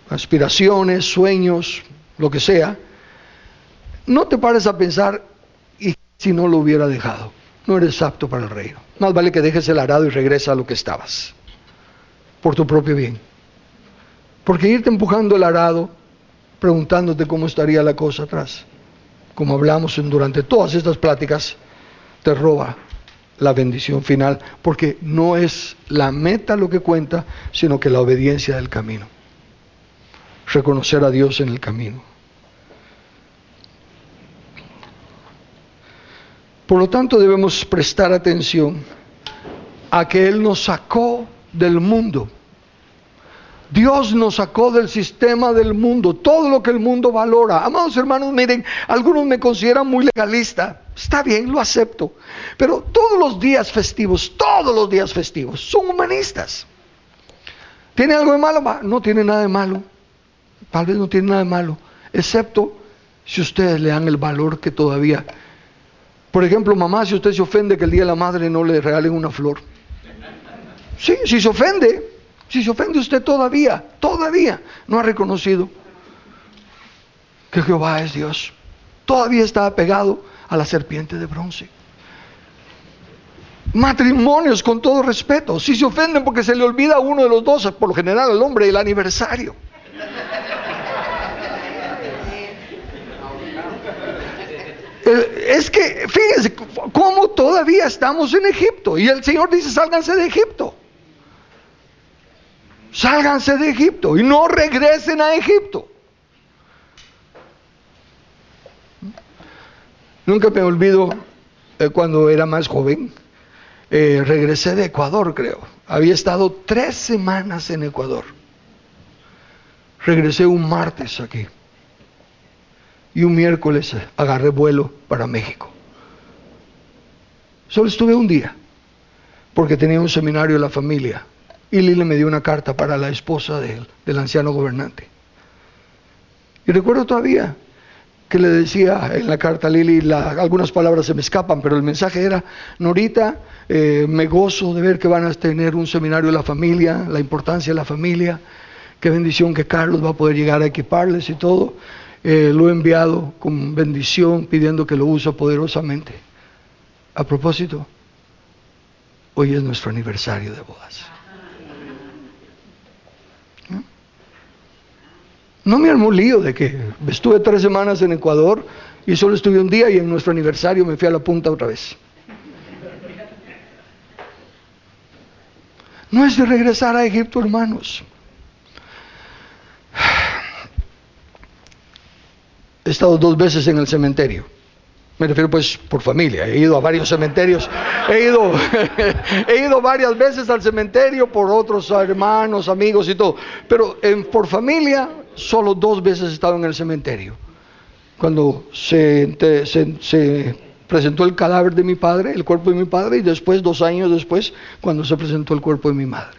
Aspiraciones, sueños, lo que sea. No te pares a pensar, y si no lo hubiera dejado, no eres apto para el reino. Más vale que dejes el arado y regresa a lo que estabas, por tu propio bien. Porque irte empujando el arado, preguntándote cómo estaría la cosa atrás, como hablamos durante todas estas pláticas, te roba la bendición final, porque no es la meta lo que cuenta, sino que la obediencia del camino. Reconocer a Dios en el camino. Por lo tanto, debemos prestar atención a que Él nos sacó del mundo. Dios nos sacó del sistema del mundo, todo lo que el mundo valora. Amados hermanos, miren, algunos me consideran muy legalista. Está bien, lo acepto. Pero todos los días festivos son humanistas. ¿Tiene algo de malo? No tiene nada de malo. Tal vez no tiene nada de malo, excepto si ustedes le dan el valor que todavía. Por ejemplo, mamá, si usted se ofende que el día de la madre no le regalen una flor. Sí, si se ofende usted todavía no ha reconocido que Jehová es Dios. Todavía está apegado a la serpiente de bronce. Matrimonios, con todo respeto, si se ofenden porque se le olvida a uno de los dos, por lo general al hombre, el aniversario. Es que, fíjense, cómo todavía estamos en Egipto. Y el Señor dice, sálganse de Egipto. Sálganse de Egipto y no regresen a Egipto. Nunca me olvido cuando era más joven, regresé de Ecuador, creo. Había estado 3 semanas en Ecuador. Regresé un martes aquí. Y un miércoles agarré vuelo para México. Solo estuve un día, porque tenía un seminario de la familia. Y Lili me dio una carta para la esposa del anciano gobernante. Y recuerdo todavía que le decía en la carta a Lili, algunas palabras se me escapan, pero el mensaje era, Norita, me gozo de ver que van a tener un seminario de la familia, la importancia de la familia, qué bendición que Carlos va a poder llegar a equiparles y todo. Lo he enviado con bendición, pidiendo que lo use poderosamente. A propósito, hoy es nuestro aniversario de bodas. No me armó lío de que estuve 3 semanas en Ecuador y solo estuve un día, y en nuestro aniversario me fui a la punta otra vez. No es de regresar a Egipto, hermanos. He estado 2 veces en el cementerio. Me refiero pues por familia. He ido a varios cementerios. He ido varias veces al cementerio por otros hermanos, amigos y todo. Pero por familia, solo 2 veces he estado en el cementerio. Cuando se presentó el cadáver de mi padre, el cuerpo de mi padre, y después, 2 años después, cuando se presentó el cuerpo de mi madre.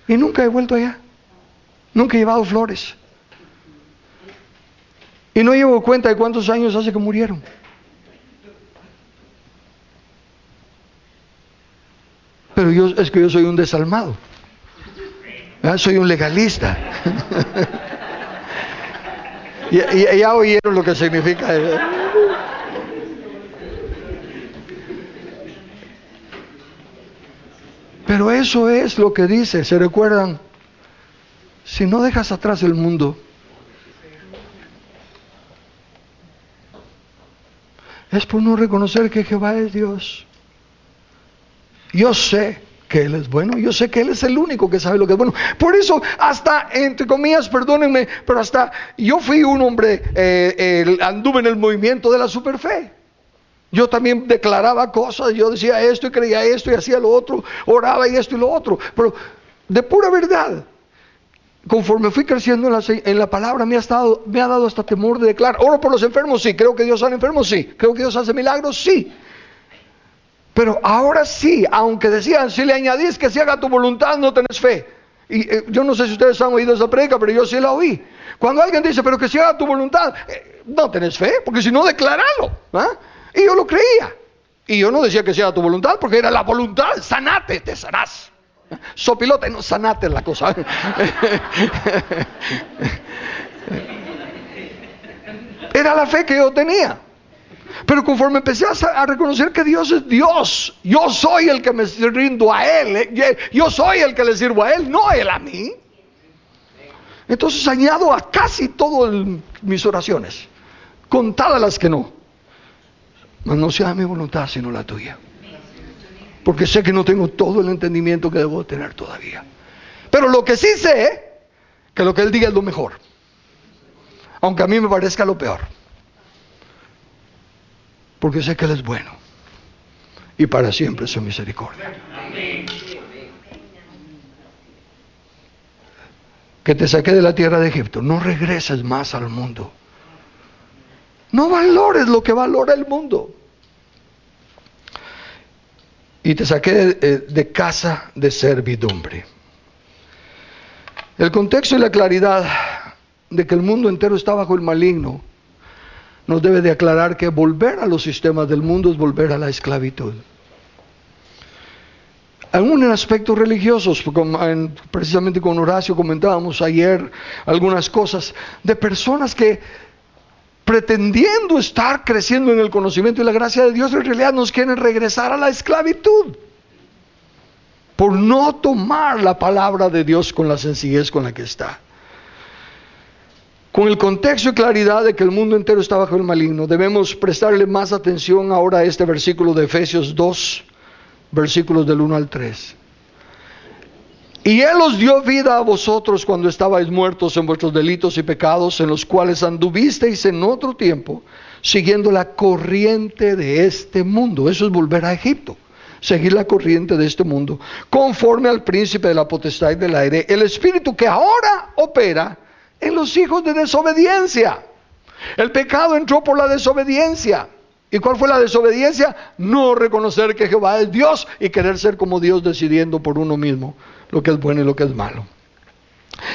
Y nunca he vuelto allá. Nunca he llevado flores. Y no llevo cuenta de cuántos años hace que murieron. Pero es que yo soy un desalmado. Soy un legalista. y ya oyeron lo que significa. Pero eso es lo que dice, ¿se recuerdan? Si no dejas atrás el mundo, es por no reconocer que Jehová es Dios. Yo sé que Él es bueno, yo sé que Él es el único que sabe lo que es bueno. Por eso, hasta, entre comillas, perdónenme, pero hasta yo fui un hombre, anduve en el movimiento de la superfe. Yo también declaraba cosas, yo decía esto y creía esto y hacía lo otro, oraba y esto y lo otro, pero de pura verdad. Conforme fui creciendo en la palabra, me ha dado hasta temor de declarar. Oro por los enfermos, sí. Creo que Dios sana enfermos, sí. Creo que Dios hace milagros, sí. Pero ahora sí, aunque decían, si le añadís que se haga tu voluntad, no tenés fe. Y yo no sé si ustedes han oído esa predica, pero yo sí la oí. Cuando alguien dice, pero que se haga tu voluntad, no tenés fe, porque si no, declaralo. Y yo lo creía. Y yo no decía que se haga tu voluntad, porque era la voluntad. Sanate, te sanás. Sopilote, no, sanate la cosa. Era la fe que yo tenía. Pero conforme empecé a reconocer que Dios es Dios, yo soy el que me rindo a Él, yo soy el que le sirvo a Él, no Él a mí. Entonces añado a casi todas mis oraciones, contadas las que no. Mas no sea mi voluntad sino la tuya. Porque sé que no tengo todo el entendimiento que debo tener todavía. Pero lo que sí sé, que lo que Él diga es lo mejor. Aunque a mí me parezca lo peor. Porque sé que Él es bueno. Y para siempre su misericordia. Que te saqué de la tierra de Egipto. No regreses más al mundo. No valores lo que valora el mundo. Y te saqué de casa de servidumbre. El contexto y la claridad de que el mundo entero está bajo el maligno nos debe de aclarar que volver a los sistemas del mundo es volver a la esclavitud. Aún en aspectos religiosos, precisamente con Horacio comentábamos ayer algunas cosas de personas que pretendiendo estar creciendo en el conocimiento y la gracia de Dios, en realidad nos quieren regresar a la esclavitud por no tomar la palabra de Dios con la sencillez con la que está. Con el contexto y claridad de que el mundo entero está bajo el maligno, debemos prestarle más atención ahora a este versículo de Efesios 2, versículos del 1 al 3. Y Él os dio vida a vosotros cuando estabais muertos en vuestros delitos y pecados, en los cuales anduvisteis en otro tiempo, siguiendo la corriente de este mundo. Eso es volver a Egipto, seguir la corriente de este mundo, conforme al príncipe de la potestad del aire, el espíritu que ahora opera en los hijos de desobediencia. El pecado entró por la desobediencia. ¿Y cuál fue la desobediencia? No reconocer que Jehová es Dios y querer ser como Dios, decidiendo por uno mismo lo que es bueno y lo que es malo.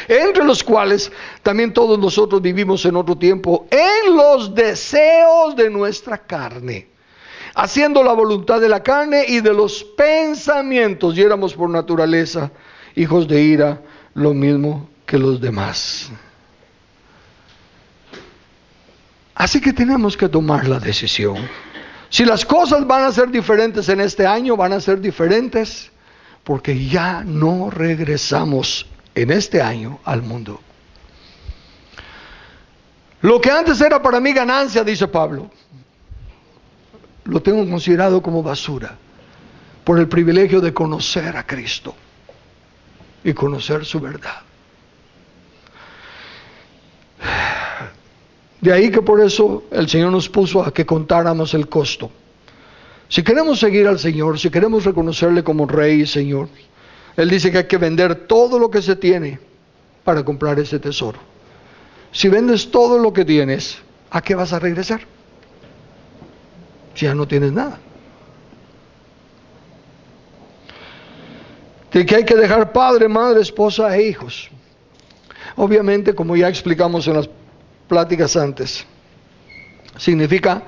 Entre los cuales también todos nosotros vivimos en otro tiempo en los deseos de nuestra carne, haciendo la voluntad de la carne y de los pensamientos, y éramos por naturaleza hijos de ira, lo mismo que los demás. Así que tenemos que tomar la decisión. Si las cosas van a ser diferentes en este año, van a ser diferentes porque ya no regresamos en este año al mundo. Lo que antes era para mí ganancia, dice Pablo, lo tengo considerado como basura por el privilegio de conocer a Cristo y conocer su verdad. De ahí que por eso el Señor nos puso a que contáramos el costo. Si queremos seguir al Señor, si queremos reconocerle como Rey y Señor, Él dice que hay que vender todo lo que se tiene para comprar ese tesoro. Si vendes todo lo que tienes, ¿a qué vas a regresar? Si ya no tienes nada. De que hay que dejar padre, madre, esposa e hijos. Obviamente, como ya explicamos en las pláticas antes, significa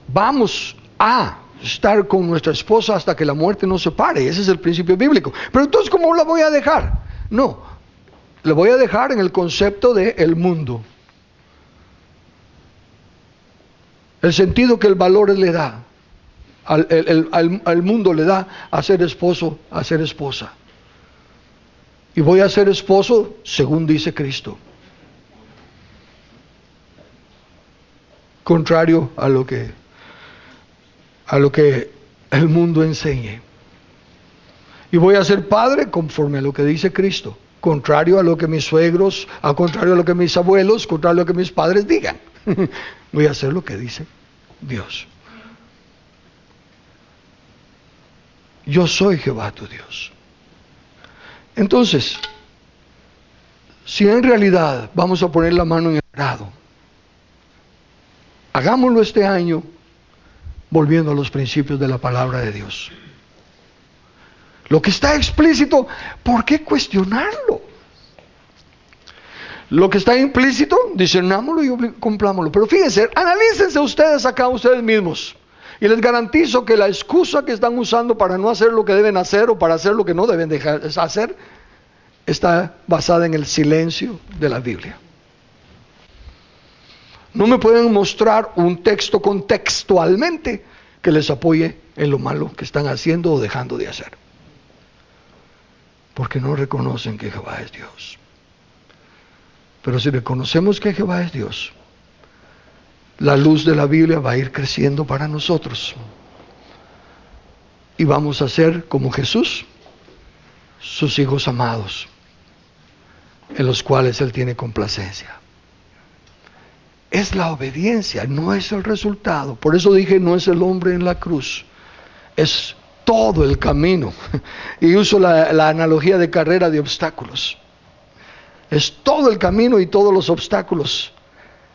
vamos a estar con nuestra esposa hasta que la muerte nos separe. Ese es el principio bíblico. Pero entonces, ¿cómo la voy a dejar? No, la voy a dejar en el concepto de el mundo. El sentido que el valor le da, al mundo le da a ser esposo, a ser esposa. Y voy a ser esposo según dice Cristo. Contrario a lo que el mundo enseñe. Y voy a ser padre conforme a lo que dice Cristo. Contrario a lo que mis suegros, al contrario a lo que mis abuelos, contrario a lo que mis padres digan. Voy a hacer lo que dice Dios. Yo soy Jehová tu Dios. Entonces, si en realidad vamos a poner la mano en el arado, hagámoslo este año volviendo a los principios de la palabra de Dios. Lo que está explícito, ¿por qué cuestionarlo? Lo que está implícito, discernámoslo y cumplámoslo. Pero fíjense, analícense ustedes acá, ustedes mismos. Y les garantizo que la excusa que están usando para no hacer lo que deben hacer o para hacer lo que no deben dejar hacer, está basada en el silencio de la Biblia. No me pueden mostrar un texto contextualmente que les apoye en lo malo que están haciendo o dejando de hacer. Porque no reconocen que Jehová es Dios. Pero si reconocemos que Jehová es Dios, la luz de la Biblia va a ir creciendo para nosotros. Y vamos a ser como Jesús, sus hijos amados, en los cuales Él tiene complacencia. Es la obediencia, no es el resultado. Por eso dije, no es el hombre en la cruz, es todo el camino. Y uso la analogía de carrera de obstáculos. Es todo el camino y todos los obstáculos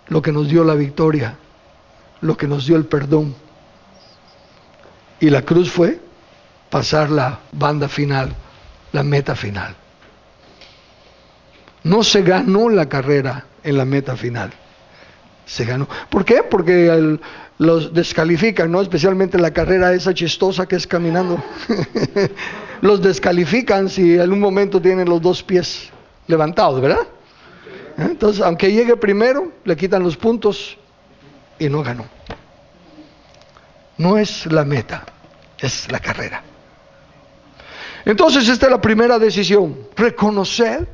lo que nos dio la victoria, lo que nos dio el perdón. Y la cruz fue pasar la banda final, la meta final. No se ganó la carrera en la meta final. Se ganó. ¿Por qué? Porque los descalifican, ¿no? Especialmente la carrera esa chistosa que es caminando. Los descalifican si en un momento tienen los dos pies levantados, ¿verdad? Entonces, aunque llegue primero, le quitan los puntos y no ganó. No es la meta, es la carrera. Entonces, esta es la primera decisión. Reconocer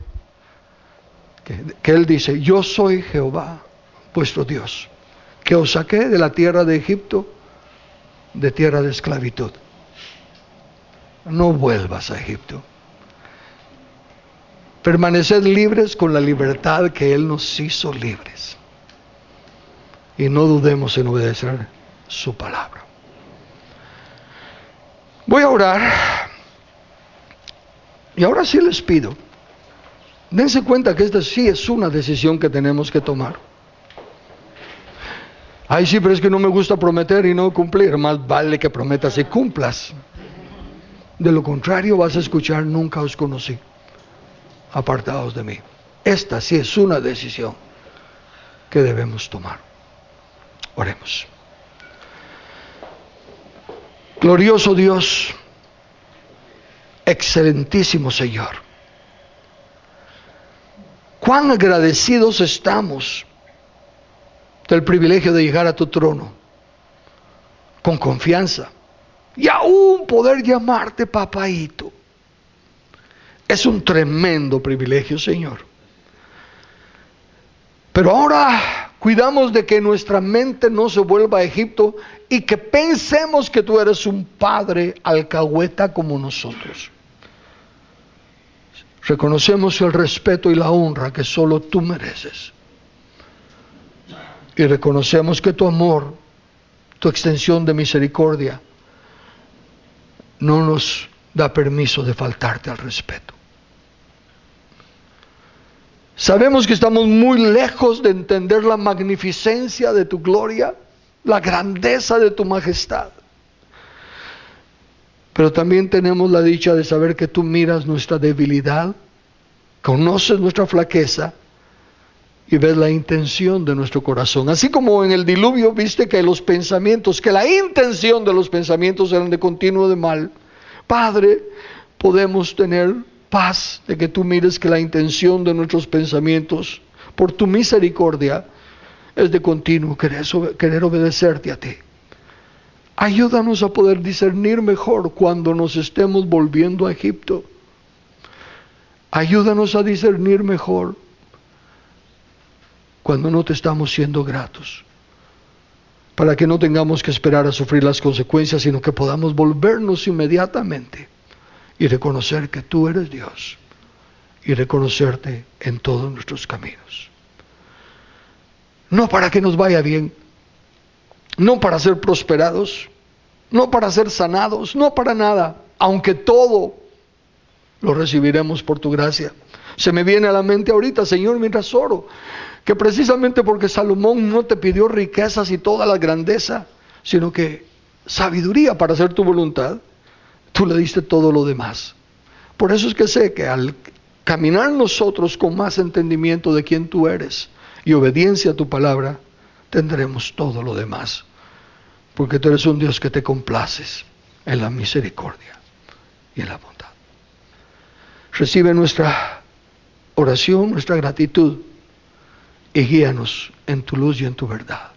que Él dice, yo soy Jehová, vuestro Dios, que os saqué de la tierra de Egipto, de tierra de esclavitud. No vuelvas a Egipto. Permaneced libres con la libertad que Él nos hizo libres. Y no dudemos en obedecer su palabra. Voy a orar. Y ahora sí les pido, dense cuenta que esta sí es una decisión que tenemos que tomar. Ay, sí, pero es que no me gusta prometer y no cumplir. Más vale que prometas y cumplas. De lo contrario vas a escuchar, nunca os conocí. Apartados de mí. Esta sí es una decisión que debemos tomar. Oremos. Glorioso Dios, excelentísimo Señor, cuán agradecidos estamos del privilegio de llegar a tu trono con confianza y aún poder llamarte papaíto. Es un tremendo privilegio, Señor. Pero ahora cuidamos de que nuestra mente no se vuelva a Egipto y que pensemos que tú eres un padre alcahueta como nosotros. Reconocemos el respeto y la honra que solo tú mereces. Y reconocemos que tu amor, tu extensión de misericordia, no nos da permiso de faltarte al respeto. Sabemos que estamos muy lejos de entender la magnificencia de tu gloria, la grandeza de tu majestad. Pero también tenemos la dicha de saber que tú miras nuestra debilidad, conoces nuestra flaqueza y ves la intención de nuestro corazón. Así como en el diluvio viste que la intención de los pensamientos eran de continuo de mal. Padre, podemos tener paz de que tú mires que la intención de nuestros pensamientos, por tu misericordia, es de continuo querer obedecerte a ti. Ayúdanos a poder discernir mejor cuando nos estemos volviendo a Egipto. Ayúdanos a discernir mejor cuando no te estamos siendo gratos, para que no tengamos que esperar a sufrir las consecuencias, sino que podamos volvernos inmediatamente y reconocer que tú eres Dios y reconocerte en todos nuestros caminos. No para que nos vaya bien, no para ser prosperados, no para ser sanados, no para nada, aunque todo lo recibiremos por tu gracia. Se me viene a la mente ahorita, Señor, mientras oro, que precisamente porque Salomón no te pidió riquezas y toda la grandeza, sino que sabiduría para hacer tu voluntad, tú le diste todo lo demás. Por eso es que sé que al caminar nosotros con más entendimiento de quién tú eres y obediencia a tu palabra, tendremos todo lo demás. Porque tú eres un Dios que te complaces en la misericordia y en la bondad. Recibe nuestra oración, nuestra gratitud, y guíanos en tu luz y en tu verdad.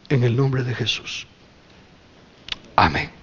En el nombre de Jesús. Amén.